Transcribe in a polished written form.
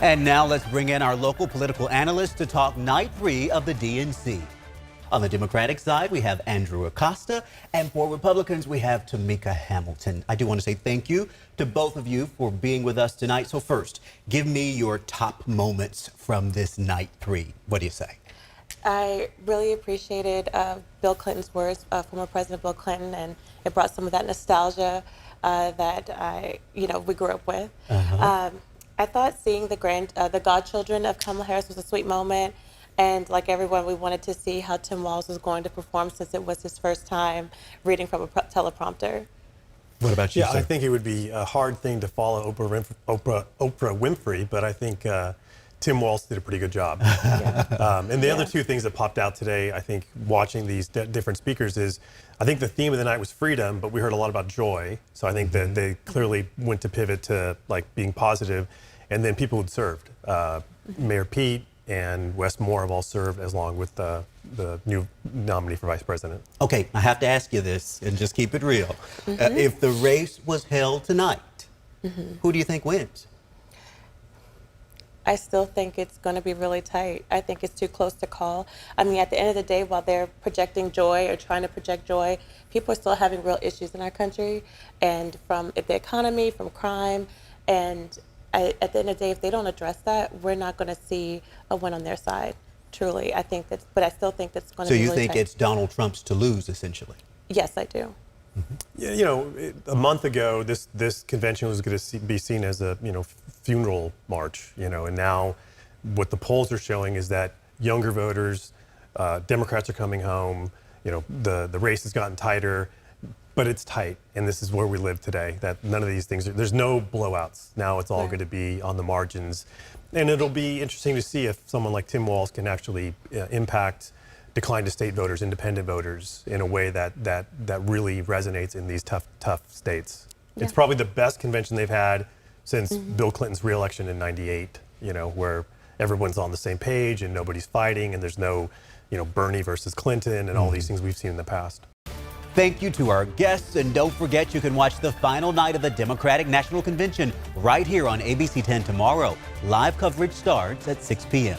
And now let's bring in our local political analyst to talk night 3 of the DNC. On the Democratic side, we have Andrew Acosta, and for Republicans, we have Tamika Hamilton. I do want to say thank you to both of you for being with us tonight. So first, give me your top moments from this night 3. What do you say? I really appreciated Bill Clinton's words, former President Bill Clinton, and it brought some of that nostalgia that we grew up with. I thought seeing the godchildren of Kamala Harris was a sweet moment. And like everyone, we wanted to see how Tim Walz was going to perform since it was his first time reading from a teleprompter. What about you, Yeah, sir? I think it would be a hard thing to follow Oprah Winfrey, but I think Tim Walz did a pretty good job. And the other two things that popped out today, I think, watching these different speakers is, I think the theme of the night was freedom, but we heard a lot about joy. So I think that they clearly went to pivot to like being positive. And then people who'd served. Mayor Pete and Wes Moore have all served along with the new nominee for vice president. Okay, I have to ask you this and just keep it real. If the race was held tonight, who do you think wins? I still think it's going to be really tight. I think it's too close to call. I mean, at the end of the day, while they're projecting joy or trying to project joy, people are still having real issues in our country, and from the economy, from crime, and at the end of the day, if they don't address that, we're not going to see a win on their side. Truly, I think that's. But I still think that's going to be really tight. So you think it's Donald Trump's to lose, essentially? Yes, I do. Yeah, you know, a month ago, this convention was going to be seen as a funeral march. And now, what the polls are showing is that younger voters, Democrats are coming home. The race has gotten tighter. But it's tight, and this is where we live today, that none of these things, there's no blowouts. Now it's all going to be on the margins. And it'll be interesting to see if someone like Tim Walz can actually impact decline to state voters, independent voters, in a way that really resonates in these tough states. Yeah. It's probably the best convention they've had since Bill Clinton's reelection in '98, where everyone's on the same page and nobody's fighting, and there's no, Bernie versus Clinton and all these things we've seen in the past. Thank you to our guests, and don't forget you can watch the final night of the Democratic National Convention right here on ABC 10 tomorrow. Live coverage starts at 6 p.m.